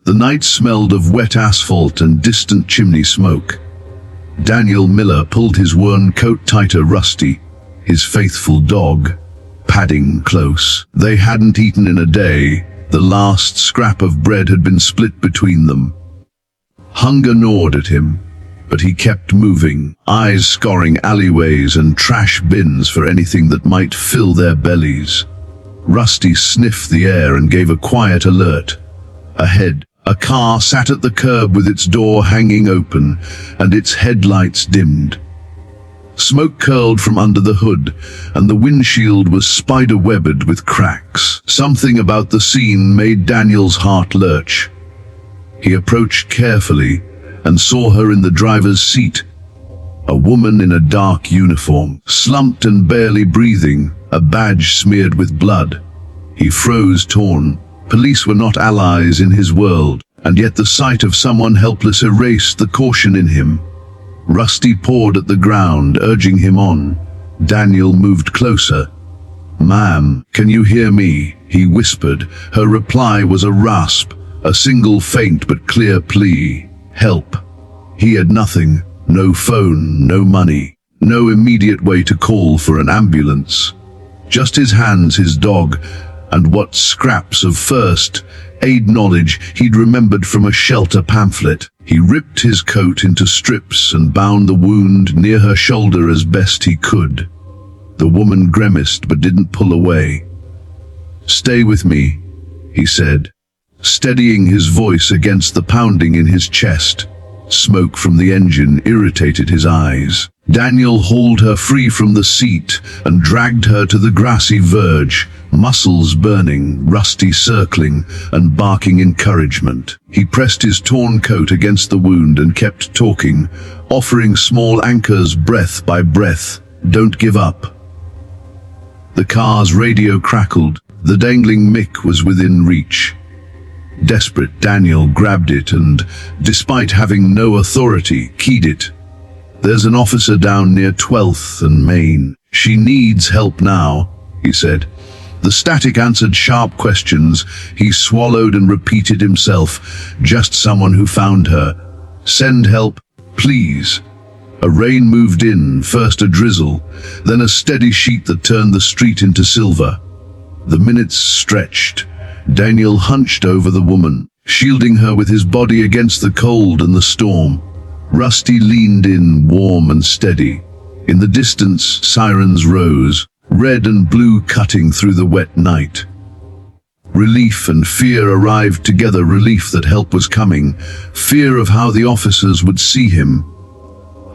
The night smelled of wet asphalt and distant chimney smoke. Daniel Miller pulled his worn coat tighter. Rusty, his faithful dog, padding close. They hadn't eaten in a day. The last scrap of bread had been split between them. Hunger gnawed at him, but he kept moving, eyes scoring alleyways and trash bins for anything that might fill their bellies. Rusty sniffed the air and gave a quiet alert. Ahead, a car sat at the curb with its door hanging open and its headlights dimmed. Smoke curled from under the hood, and the windshield was spider-webbed with cracks. Something about the scene made Daniel's heart lurch. He approached carefully and saw her in the driver's seat. A woman in a dark uniform, slumped and barely breathing, a badge smeared with blood. He froze, torn. Police were not allies in his world, and yet the sight of someone helpless erased the caution in him. Rusty pawed at the ground, urging him on. Daniel moved closer. "Ma'am, can you hear me?" he whispered. Her reply was a rasp, a single faint but clear plea. Help. He had nothing, no phone, no money, no immediate way to call for an ambulance. Just his hands, his dog, and what scraps of first aid knowledge he'd remembered from a shelter pamphlet. He ripped his coat into strips and bound the wound near her shoulder as best he could. The woman grimaced but didn't pull away. "Stay with me," he said, steadying his voice against the pounding in his chest. Smoke from the engine irritated his eyes. Daniel hauled her free from the seat and dragged her to the grassy verge, muscles burning, Rusty circling and barking encouragement. He pressed his torn coat against the wound and kept talking, offering small anchors breath by breath. "Don't give up." The car's radio crackled. The dangling mic was within reach. Desperate, Daniel grabbed it and, despite having no authority, keyed it. "There's an officer down near 12th and Main. She needs help now," he said. The static answered sharp questions. He swallowed and repeated himself. "Just someone who found her. Send help, please." A rain moved in, first a drizzle, then a steady sheet that turned the street into silver. The minutes stretched. Daniel hunched over the woman, shielding her with his body against the cold and the storm. Rusty leaned in, warm and steady. In the distance, sirens rose, red and blue cutting through the wet night. Relief and fear arrived together, relief that help was coming, fear of how the officers would see him.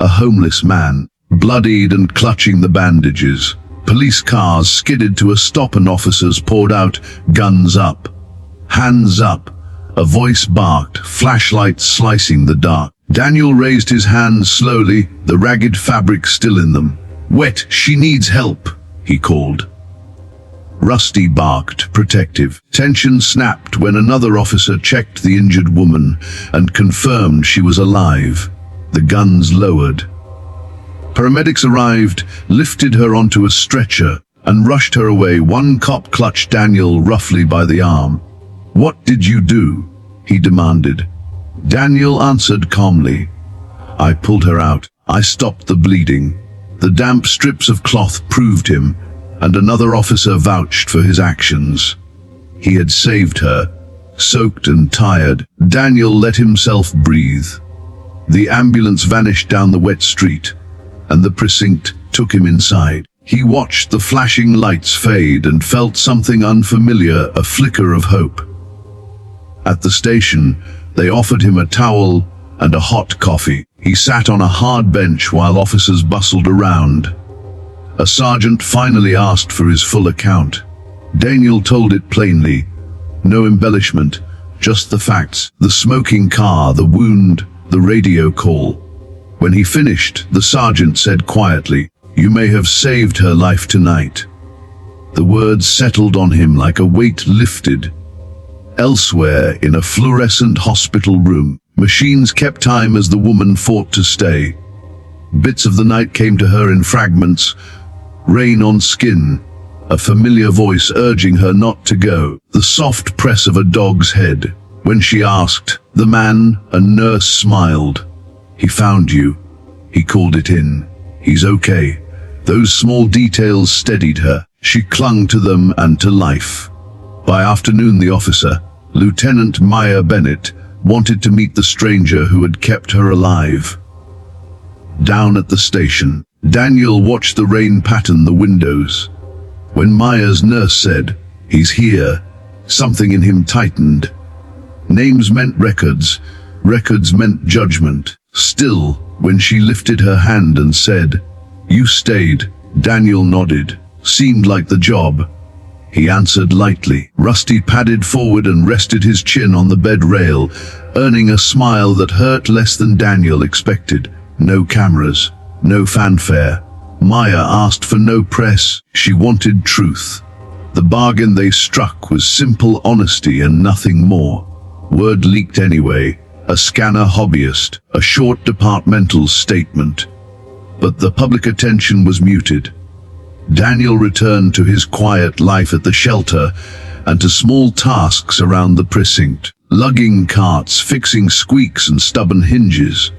A homeless man, bloodied and clutching the bandages. Police cars skidded to a stop and officers poured out, guns up. "Hands up," a voice barked, flashlights slicing the dark. Daniel raised his hands slowly, the ragged fabric still in them. "Wet, she needs help," he called. Rusty barked, protective. Tension snapped when another officer checked the injured woman and confirmed she was alive. The guns lowered. Paramedics arrived, lifted her onto a stretcher, and rushed her away. One cop clutched Daniel roughly by the arm. "What did you do?" he demanded. Daniel answered calmly. "I pulled her out. I stopped the bleeding." The damp strips of cloth proved him, and another officer vouched for his actions. He had saved her. Soaked and tired, Daniel let himself breathe. The ambulance vanished down the wet street, and the precinct took him inside. He watched the flashing lights fade and felt something unfamiliar, a flicker of hope. At the station, they offered him a towel and a hot coffee. He sat on a hard bench while officers bustled around. A sergeant finally asked for his full account. Daniel told it plainly. No embellishment, just the facts. The smoking car, the wound, the radio call. When he finished, the sergeant said quietly, "You may have saved her life tonight." The words settled on him like a weight lifted. Elsewhere, in a fluorescent hospital room, machines kept time as the woman fought to stay. Bits of the night came to her in fragments, rain on skin, a familiar voice urging her not to go, the soft press of a dog's head. When she asked, the man, a nurse, smiled. "He found you. He called it in. He's okay." Those small details steadied her. She clung to them and to life. By afternoon, the officer, Lieutenant Maya Bennett, wanted to meet the stranger who had kept her alive. Down at the station, Daniel watched the rain pattern the windows. When Maya's nurse said, "He's here," something in him tightened. Names meant records. Records meant judgment. Still, when she lifted her hand and said, "You stayed," Daniel nodded. Seemed like the job. He answered lightly. Rusty padded forward and rested his chin on the bed rail, earning a smile that hurt less than Daniel expected. No cameras, no fanfare. Maya asked for no press. She wanted truth. The bargain they struck was simple honesty and nothing more. Word leaked anyway. A scanner hobbyist, a short departmental statement. But the public attention was muted. Daniel returned to his quiet life at the shelter and to small tasks around the precinct, lugging carts, fixing squeaks and stubborn hinges.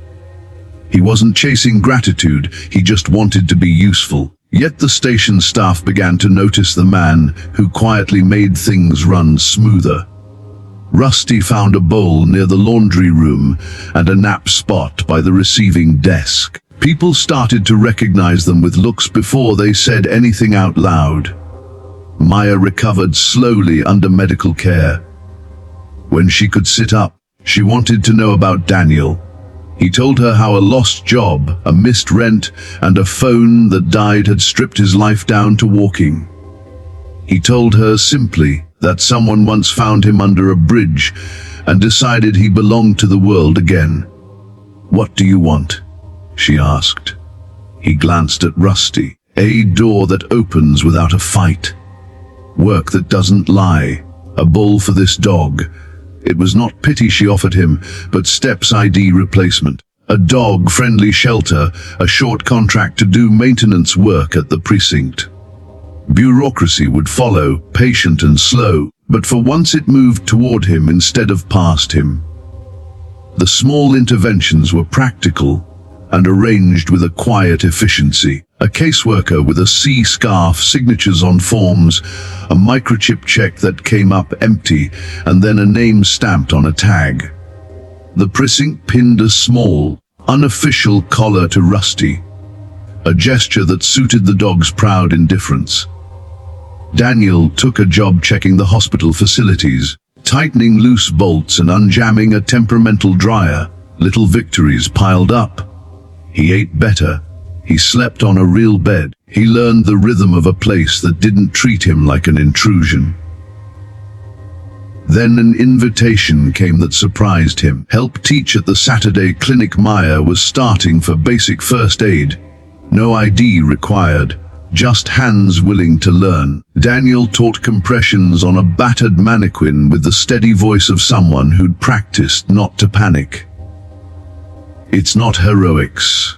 He wasn't chasing gratitude, he just wanted to be useful. Yet the station staff began to notice the man who quietly made things run smoother. Rusty found a bowl near the laundry room and a nap spot by the receiving desk. People started to recognize them with looks before they said anything out loud. Maya recovered slowly under medical care. When she could sit up, she wanted to know about Daniel. He told her how a lost job, a missed rent, and a phone that died had stripped his life down to walking. He told her simply that someone once found him under a bridge and decided he belonged to the world again. "What do you want?" she asked. He glanced at Rusty. "A door that opens without a fight. Work that doesn't lie. A bowl for this dog." It was not pity she offered him, but Steps ID replacement. A dog-friendly shelter, a short contract to do maintenance work at the precinct. Bureaucracy would follow, patient and slow, but for once it moved toward him instead of past him. The small interventions were practical and arranged with a quiet efficiency. A caseworker with a C-scarf, signatures on forms, a microchip check that came up empty, and then a name stamped on a tag. The precinct pinned a small, unofficial collar to Rusty, a gesture that suited the dog's proud indifference. Daniel took a job checking the hospital facilities, tightening loose bolts and unjamming a temperamental dryer. Little victories piled up. He ate better. He slept on a real bed. He learned the rhythm of a place that didn't treat him like an intrusion. Then an invitation came that surprised him. Help teach at the Saturday clinic. Maya was starting for basic first aid. No ID required, just hands willing to learn. Daniel taught compressions on a battered mannequin with the steady voice of someone who'd practiced not to panic. "It's not heroics,"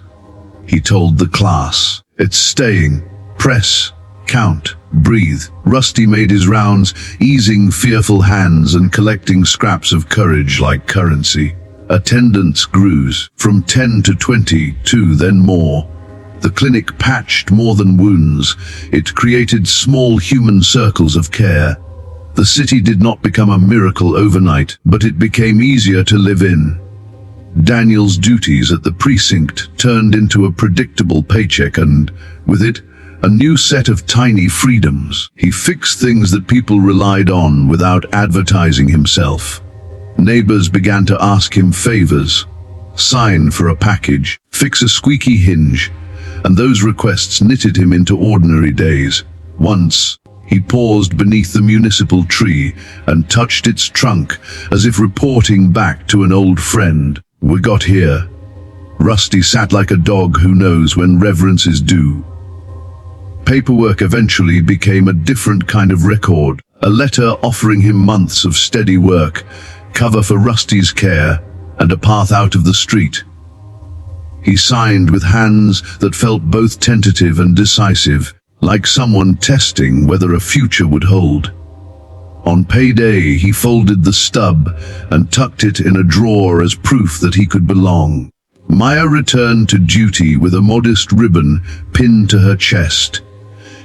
he told the class. "It's staying. Press, count, breathe." Rusty made his rounds, easing fearful hands and collecting scraps of courage like currency. Attendance grew from 10 to 22, then more. The clinic patched more than wounds. It created small human circles of care. The city did not become a miracle overnight, but it became easier to live in. Daniel's duties at the precinct turned into a predictable paycheck and, with it, a new set of tiny freedoms. He fixed things that people relied on without advertising himself. Neighbors began to ask him favors. Sign for a package, fix a squeaky hinge, and those requests knitted him into ordinary days. Once, he paused beneath the municipal tree and touched its trunk as if reporting back to an old friend. "We got here." Rusty sat like a dog who knows when reverence is due. Paperwork eventually became a different kind of record. A letter offering him months of steady work, cover for Rusty's care, and a path out of the street. He signed with hands that felt both tentative and decisive, like someone testing whether a future would hold. On payday, he folded the stub and tucked it in a drawer as proof that he could belong. Maya returned to duty with a modest ribbon pinned to her chest.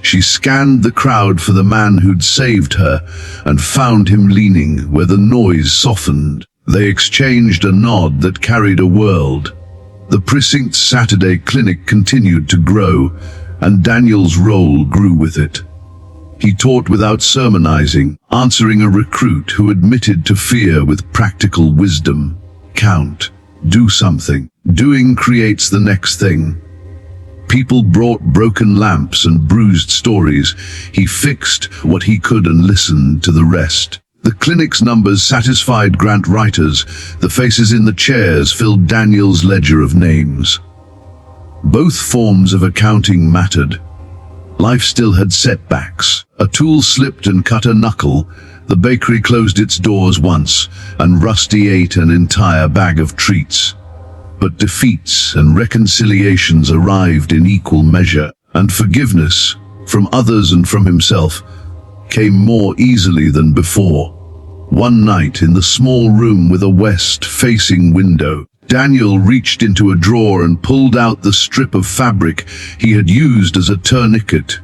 She scanned the crowd for the man who'd saved her and found him leaning where the noise softened. They exchanged a nod that carried a world. The precinct's Saturday clinic continued to grow, and Daniel's role grew with it. He taught without sermonizing, answering a recruit who admitted to fear with practical wisdom. Count. Do something. Doing creates the next thing. People brought broken lamps and bruised stories. He fixed what he could and listened to the rest. The clinic's numbers satisfied grant writers. The faces in the chairs filled Daniel's ledger of names. Both forms of accounting mattered. Life still had setbacks. A tool slipped and cut a knuckle. The bakery closed its doors once, and Rusty ate an entire bag of treats. But defeats and reconciliations arrived in equal measure, and forgiveness, from others and from himself, came more easily than before. One night, in the small room with a west-facing window, Daniel reached into a drawer and pulled out the strip of fabric he had used as a tourniquet.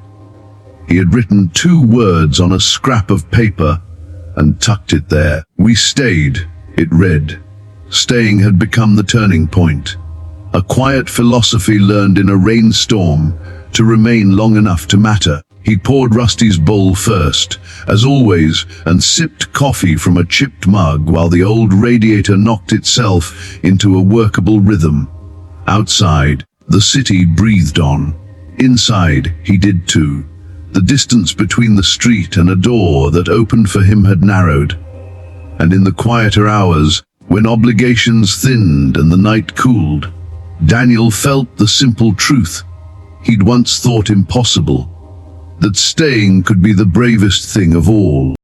He had written 2 words on a scrap of paper and tucked it there. "We stayed," it read. Staying had become the turning point. A quiet philosophy learned in a rainstorm, to remain long enough to matter. He poured Rusty's bowl first, as always, and sipped coffee from a chipped mug while the old radiator knocked itself into a workable rhythm. Outside, the city breathed on. Inside, he did too. The distance between the street and a door that opened for him had narrowed. And in the quieter hours, when obligations thinned and the night cooled, Daniel felt the simple truth he'd once thought impossible, that staying could be the bravest thing of all.